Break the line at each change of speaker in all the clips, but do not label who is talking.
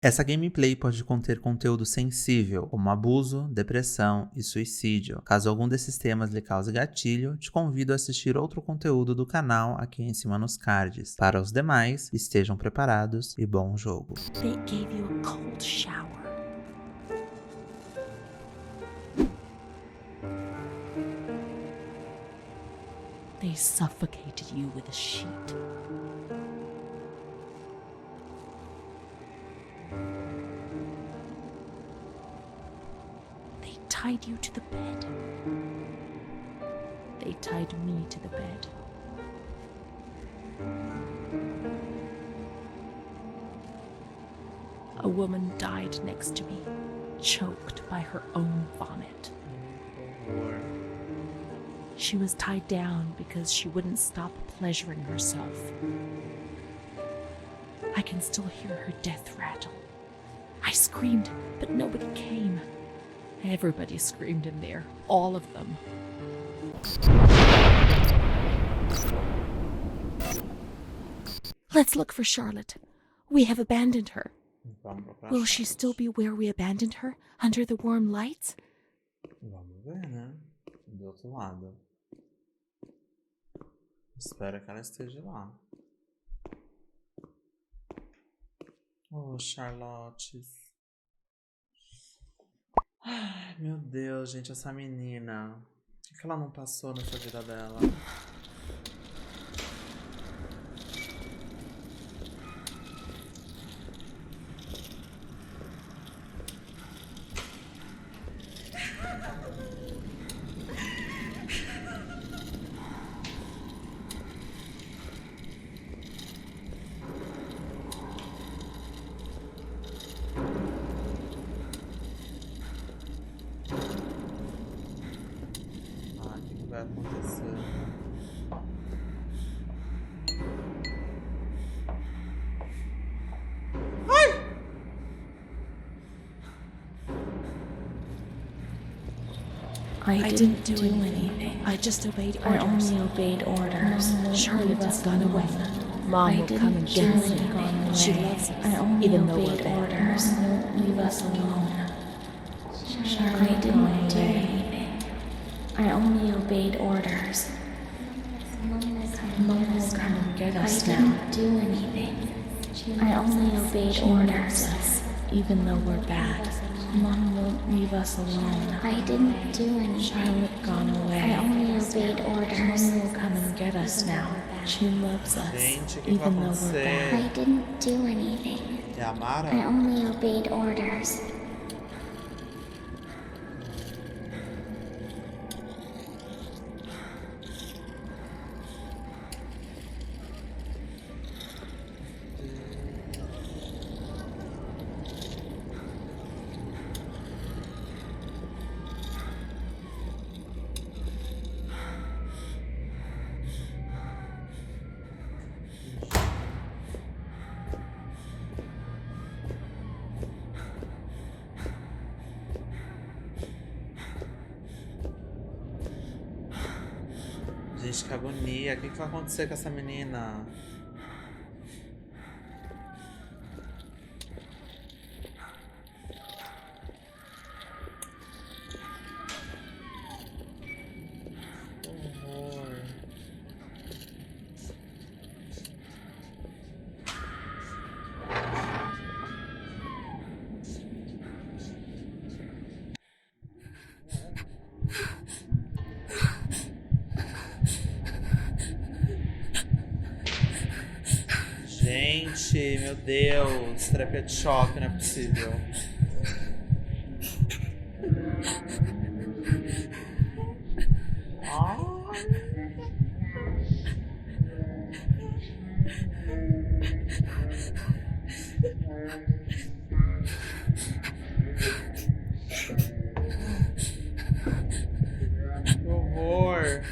Essa gameplay pode conter conteúdo sensível, como abuso, depressão e suicídio. Caso algum desses temas lhe cause gatilho, te convido a assistir outro conteúdo do canal aqui em cima nos cards. Para os demais, estejam preparados e bom jogo.
They gave you a cold shower. They suffocated you with a sheet. They tied you to the bed. They tied me to the bed. A woman died next to me, choked by her own vomit. She was tied down because she wouldn't stop pleasuring herself. I can still hear her death rattle. I screamed, but nobody came. Everybody screamed in there, all of them. Let's look for Charlotte. We have abandoned her. Will she still be where we abandoned her, under the warm lights?
Vamos ver, né? Do outro lado. Espero que ela esteja lá. Oh, Charlotte. Ai, meu Deus, gente, essa menina. O que ela não passou nessa vida dela? Vai acontecer. Ai!
I didn't do anything. I just obeyed orders. I only obeyed orders. Charlotte has gone away. Mom will come and get me. She loves us, even though we're bad.
Leave us alone. Charlotte didn't do anything. I only obeyed orders. Mom will come and get us now. I didn't do anything. I only obeyed orders.
Even though we're bad.
Mom won't leave us alone. I didn't do anything.
Charlotte gone away.
I only obeyed orders.
Mom will come and get us now. She loves us,
Gente,
even though we're bad.
I didn't do anything.
É a Mara?
I only obeyed orders.
Gente, que agonia. O que vai acontecer com essa menina? Que horror. Gente, meu Deus, terapia de choque, não é possível. Que horror.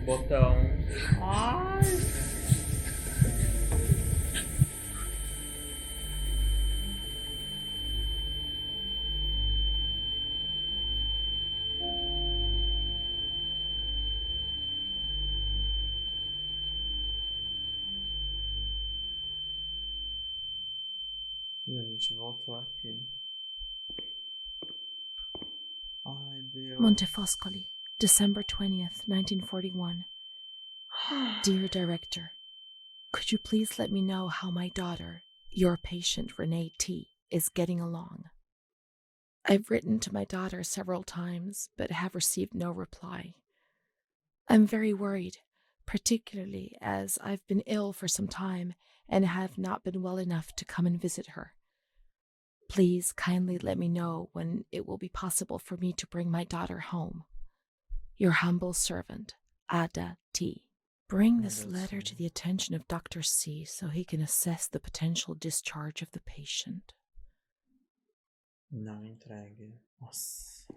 botão. Ai. E a gente voltou aqui. Ai, Deus.
Montefoscoli, December 20th, 1941. Dear Director, could you please let me know how my daughter, your patient Renee T., is getting along? I've written to my daughter several times, but have received no reply. I'm very worried, particularly as I've been ill for some time and have not been well enough to come and visit her. Please kindly let me know when it will be possible for me to bring my daughter home. Your humble servant, Ada T. Bring this letter to the attention of Dr. C so he can assess the potential discharge of the patient.
Não entregue. Nossa.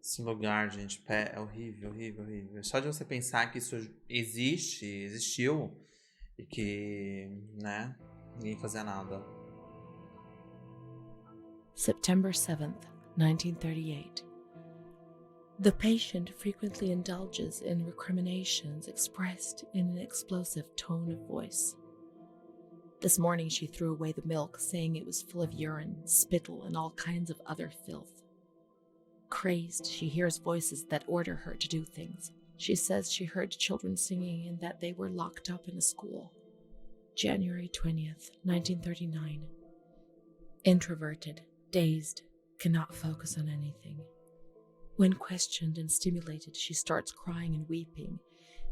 Esse lugar, gente, é horrível, horrível, horrível. Só de você pensar que isso existiu, e que, né, ninguém fazia nada.
September 7th, 1938. The patient frequently indulges in recriminations expressed in an explosive tone of voice. This morning she threw away the milk, saying it was full of urine, spittle, and all kinds of other filth. Crazed, she hears voices that order her to do things. She says she heard children singing and that they were locked up in a school. January 20th, 1939. Introverted, dazed, cannot focus on anything. When questioned and stimulated, she starts crying and weeping.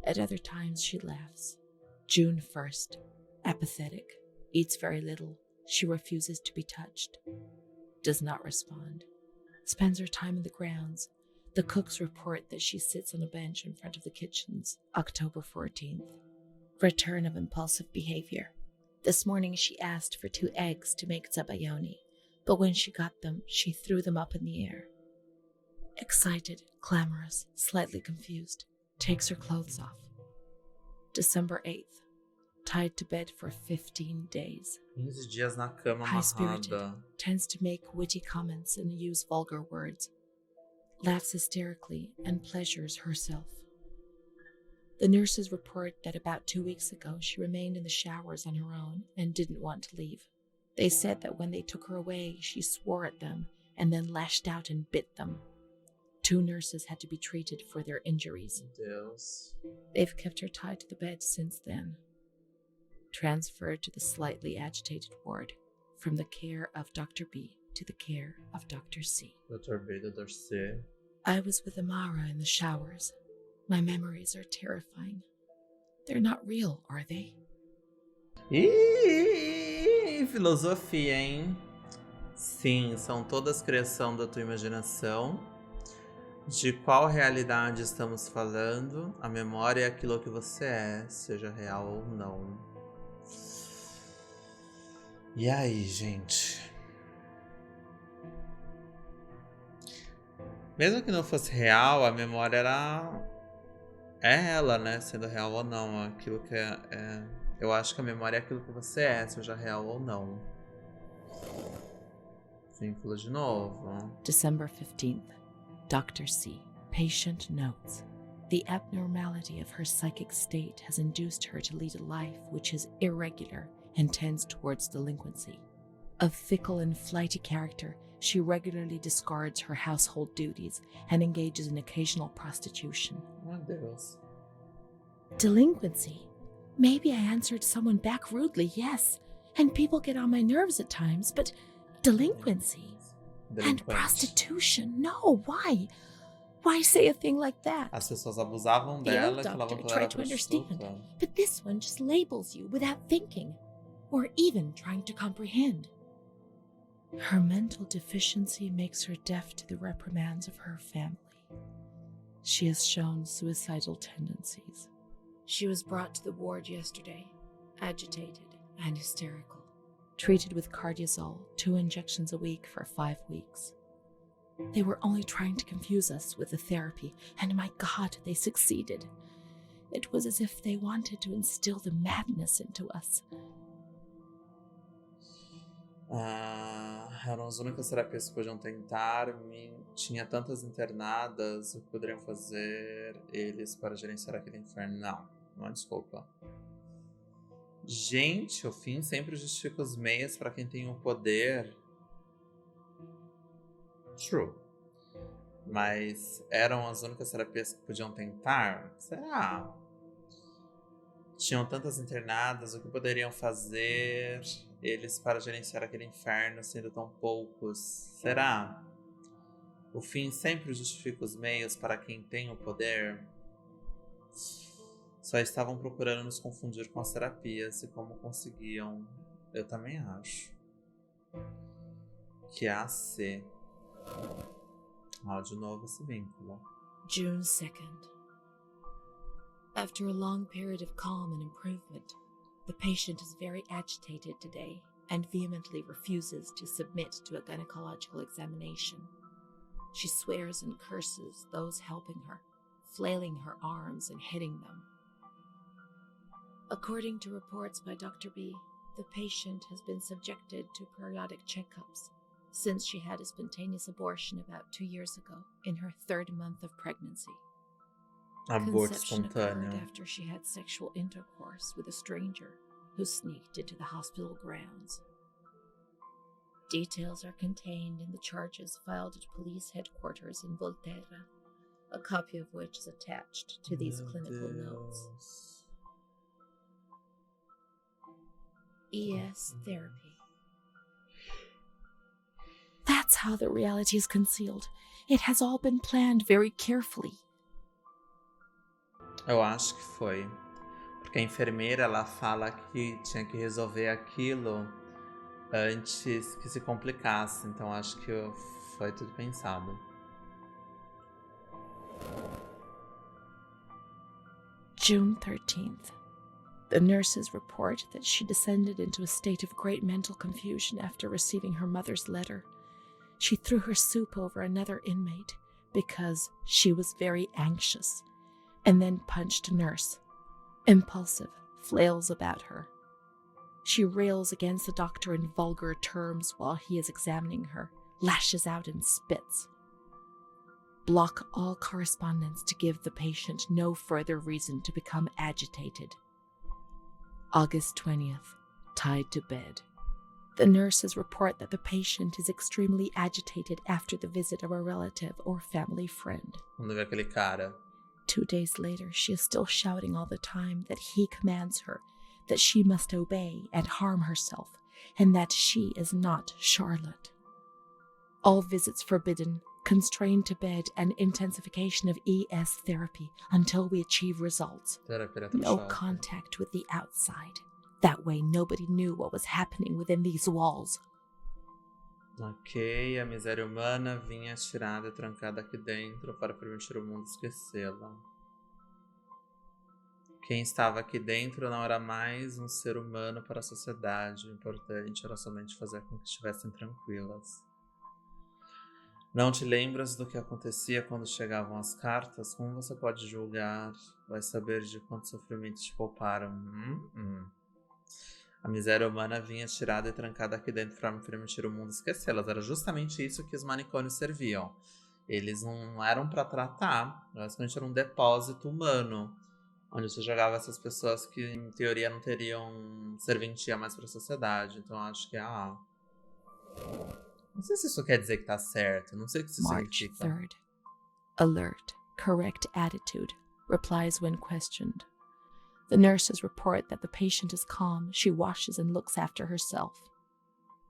At other times, she laughs. June 1st. Apathetic. Eats very little. She refuses to be touched. Does not respond. Spends her time in the grounds. The cooks report that she sits on a bench in front of the kitchens. October 14th. Return of impulsive behavior. This morning she asked for 2 eggs to make zabayoni, but when she got them, she threw them up in the air. Excited, clamorous, slightly confused, takes her clothes off. December 8th. Tied to bed for 15 days.
15 dias na cama
High-spirited,
amarrada.
tends to make witty comments and use vulgar words. Laughs hysterically and pleasures herself. The nurses report that about 2 weeks ago she remained in the showers on her own and didn't want to leave. They said that when they took her away, she swore at them and then lashed out and bit them. 2 nurses had to be treated for their injuries.
Deus.
They've kept her tied to the bed since then. Transferred to the slightly agitated ward, from the care of Dr. B to the care of Dr. C.
Dr. B, Dr. C.
I was with Amara in the showers. My memories are terrifying. They're not real, are they?
Ih, filosofia, hein? Sim, são todas criação da tua imaginação. De qual realidade estamos falando? A memória é aquilo que você é, seja real ou não. E aí, gente? Mesmo que não fosse real, a memória é ela, né? Sendo real ou não. Aquilo que eu acho que a memória é aquilo que você é, seja real ou não. Vínculo de novo.
December 15th. Dr. C. Patient notes. The abnormality of her psychic state has induced her to lead a life which is irregular and tends towards delinquency. Of fickle and flighty character, she regularly discards her household duties and engages in occasional prostitution.
Meu Deus.
Delinquency? Maybe I answered someone back rudely, yes, and people get on my nerves at times, but delinquency? And prostitution? No, why? Why say a thing like that?
As pessoas abusavam
The
dela
old
e falavam
doctor
que ela
tried
era
to understand,
prostituta.
but this one just labels you without thinking, or even trying to comprehend. Her mental deficiency makes her deaf to the reprimands of her family. She has shown suicidal tendencies. She was brought to the ward yesterday, agitated and hysterical. Treated with cardiazol, 2 injections a week for 5 weeks. They were only trying to confuse us with the therapy, and my God, they succeeded. It was as if they wanted to instill the madness into us.
Eram as únicas terapias que podiam tentar. Tinha tantas internadas. O que poderiam fazer eles para gerenciar aquele inferno? Não é desculpa. Gente, o fim sempre justifica os meios para quem tem o poder. True. Mas eram as únicas terapias que podiam tentar? Será? Tinham tantas internadas, o que poderiam fazer eles para gerenciar aquele inferno sendo tão poucos? Será? O fim sempre justifica os meios para quem tem o poder? Só estavam procurando nos confundir com as terapias e como conseguiam. Eu também acho. Que AC. De novo esse vínculo.
June 2nd. After a long period of calm and improvement, the patient is very agitated today and vehemently refuses to submit to a gynecological examination. She swears and curses those helping her, flailing her arms and hitting them. According to reports by Dr. B, the patient has been subjected to periodic checkups since she had a spontaneous abortion about 2 years ago in her 3rd month of pregnancy.
Aborto
Conception occurred
espontâneo.
after she had sexual intercourse with a stranger who sneaked into the hospital grounds. Details are contained in the charges filed at police headquarters in Volterra, a copy of which is attached to these clinical notes. ES therapy. That's how the reality is concealed. It has all been planned very carefully.
Eu acho que foi. Porque a enfermeira, ela fala que tinha que resolver aquilo antes que se complicasse. Então acho que foi tudo pensado.
June 13th. The nurses report that she descended into a state of great mental confusion after receiving her mother's letter. She threw her soup over another inmate because she was very anxious, and then punched a nurse. Impulsive, flails about her. She rails against the doctor in vulgar terms while he is examining her, lashes out and spits. Block all correspondence to give the patient no further reason to become agitated. August 20th, tied to bed. The nurses report that the patient is extremely agitated after the visit of a relative or family friend.
Quando vê aquele cara.
2 days later, she is still shouting all the time that he commands her, that she must obey and harm herself, and that she is not Charlotte. All visits forbidden, constrained to bed, and intensification of ES therapy until we achieve results. No contact with the outside. That way nobody knew what was happening within these walls.
Ok, a miséria humana vinha tirada e trancada aqui dentro para permitir o mundo esquecê-la. Quem estava aqui dentro não era mais um ser humano para a sociedade. O importante era somente fazer com que estivessem tranquilas. Não te lembras do que acontecia quando chegavam as cartas? Como você pode julgar? Vai saber de quanto sofrimento te pouparam. A miséria humana vinha tirada e trancada aqui dentro para permitir o mundo esquecê-las. Era justamente isso que os manicômios serviam. Eles não eram para tratar, basicamente era um depósito humano, onde você jogava essas pessoas que, em teoria, não teriam serventia mais para a sociedade. Então, acho que, não sei se isso quer dizer que tá certo. Não sei o que isso
March
significa.
3rd. Alert, correct attitude, replies when questioned. The nurses report that the patient is calm. She washes and looks after herself.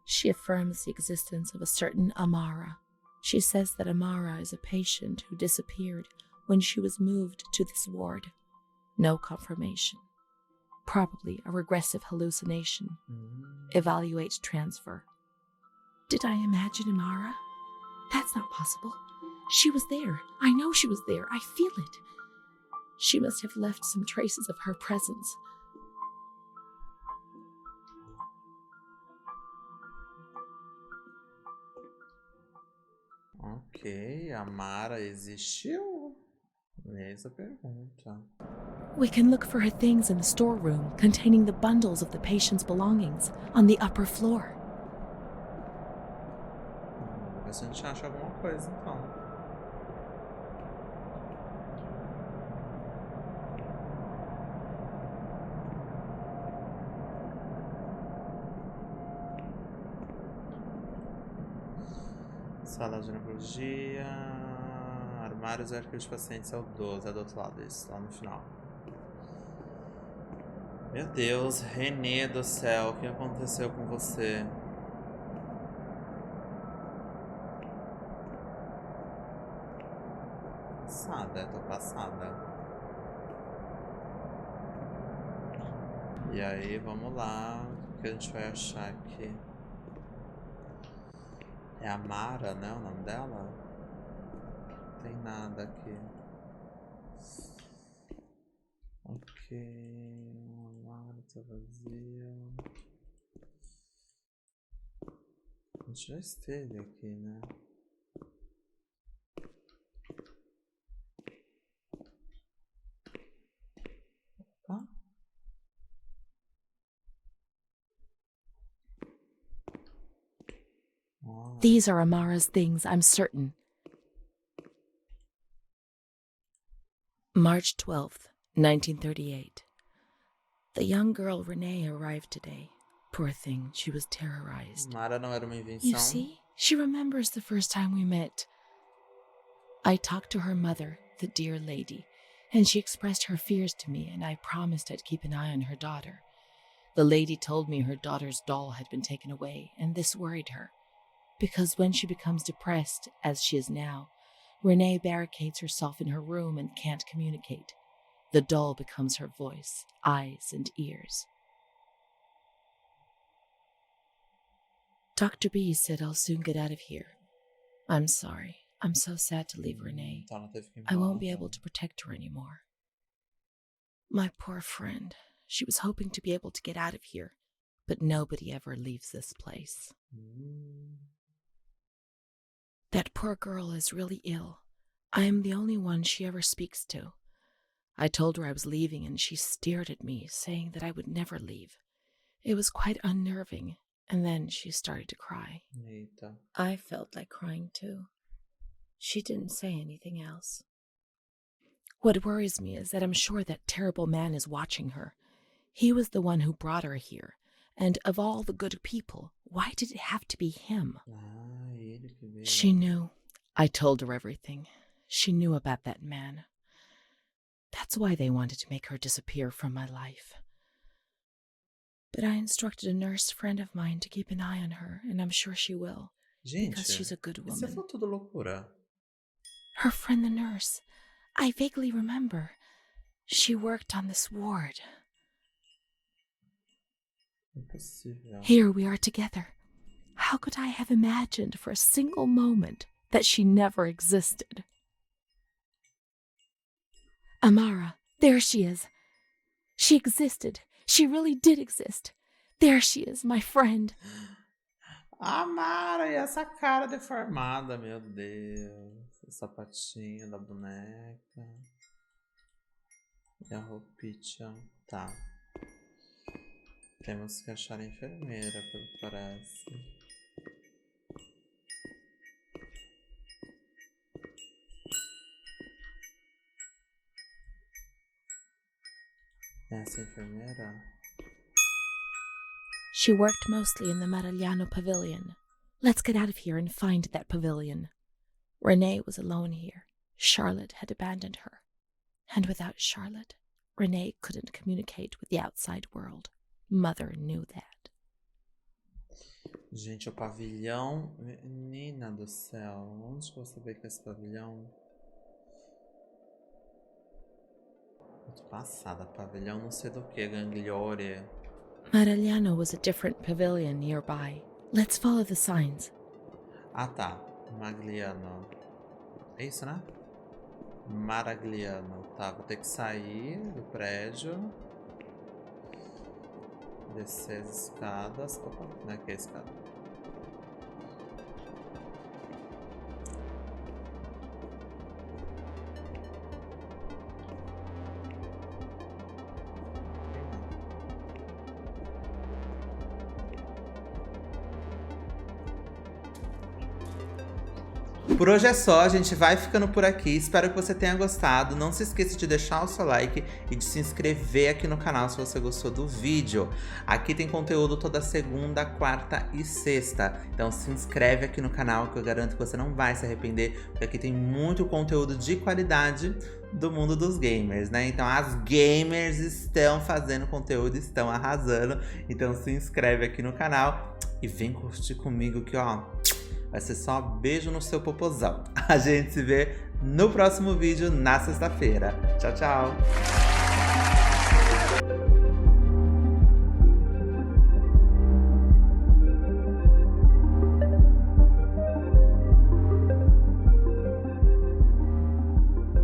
She affirms the existence of a certain Amara. She says that Amara is a patient who disappeared when she was moved to this ward. No confirmation. Probably a regressive hallucination. Evaluate transfer. Did I imagine Amara? That's not possible. She was there. I know she was there. I feel it. She must have left some traces of her presence.
Ok, a Mara existiu? Essa é a pergunta.
We can look for her things in the storeroom containing the bundles of the patient's belongings on the upper floor.
Vamos ver se a gente acha alguma coisa então. Sala de ginecologia. Armários e arquivos de pacientes é o 12, é do outro lado, isso, lá no final. Meu Deus, Renê do céu, o que aconteceu com você? Passada, tô passada. E aí, vamos lá, o que a gente vai achar aqui? É a Mara, né, o nome dela? Não tem nada aqui. Ok, uma Mara tá vazia. A gente já esteve aqui, né? Opa.
These are Amara's things, I'm certain. March 12th, 1938. The young girl Renee arrived today. Poor thing, she was terrorized.
Mara não era uma invenção.
You see, she remembers the first time we met. I talked to her mother, the dear lady, and she expressed her fears to me, and I promised I'd keep an eye on her daughter. The lady told me her daughter's doll had been taken away, and this worried her. Because when she becomes depressed, as she is now, Renee barricades herself in her room and can't communicate. The doll becomes her voice, eyes, and ears. Dr. B said I'll soon get out of here. I'm sorry. I'm so sad to leave Renee.
Então ela teve que ir
I won't be
embora.
able to protect her anymore. My poor friend. She was hoping to be able to get out of here, but nobody ever leaves this place. That poor girl is really ill. I am the only one she ever speaks to. I told her I was leaving and she stared at me, saying that I would never leave. It was quite unnerving, and then she started to cry.
Eita.
I felt like crying too. She didn't say anything else. What worries me is that I'm sure that terrible man is watching her. He was the one who brought her here, and of all the good people, why did it have to be him?
Ele que veio.
She knew. I told her everything. She knew about that man. That's why they wanted to make her disappear from my life. But I instructed a nurse friend of mine to keep an eye on her, and I'm sure she will, because she's a good
Gente, isso
woman.
foi tudo loucura.
Her friend the nurse. I vaguely remember. She worked on this ward.
Impossível.
Here we are together. How could I have imagined for a single moment that she never existed? Amara, there she is. She existed. She really did exist. There she is, my friend.
Mara, e essa cara deformada, meu Deus. O sapatinho da boneca. E a roupinha. Tá. Temos que achar a enfermeira, pelo que parece. Essa enfermeira?
She worked mostly in the Marigliano pavilion. Let's get out of here and find that pavilion. Renee was alone here. Charlotte had abandoned her. And without Charlotte, Renee couldn't communicate with the outside world. Mother knew that.
Gente, o pavilhão... Menina do céu, onde que eu vou saber que é esse pavilhão? Muito passada, pavilhão não sei do que, gangliore.
Marigliano was a different pavilion nearby. Let's follow the signs.
Ah, tá. Magliano. É isso, né? Maragliano. Tá, vou ter que sair do prédio. Descer as escadas. Opa, não é que é a escada. Por hoje é só, a gente vai ficando por aqui. Espero que você tenha gostado. Não se esqueça de deixar o seu like e de se inscrever aqui no canal se você gostou do vídeo. Aqui tem conteúdo toda segunda, quarta e sexta. Então se inscreve aqui no canal que eu garanto que você não vai se arrepender, porque aqui tem muito conteúdo de qualidade do mundo dos gamers, né? Então as gamers estão fazendo conteúdo, estão arrasando. Então se inscreve aqui no canal e vem curtir comigo que, ó, vai ser só beijo no seu popozão. A gente se vê no próximo vídeo na sexta-feira. Tchau, tchau!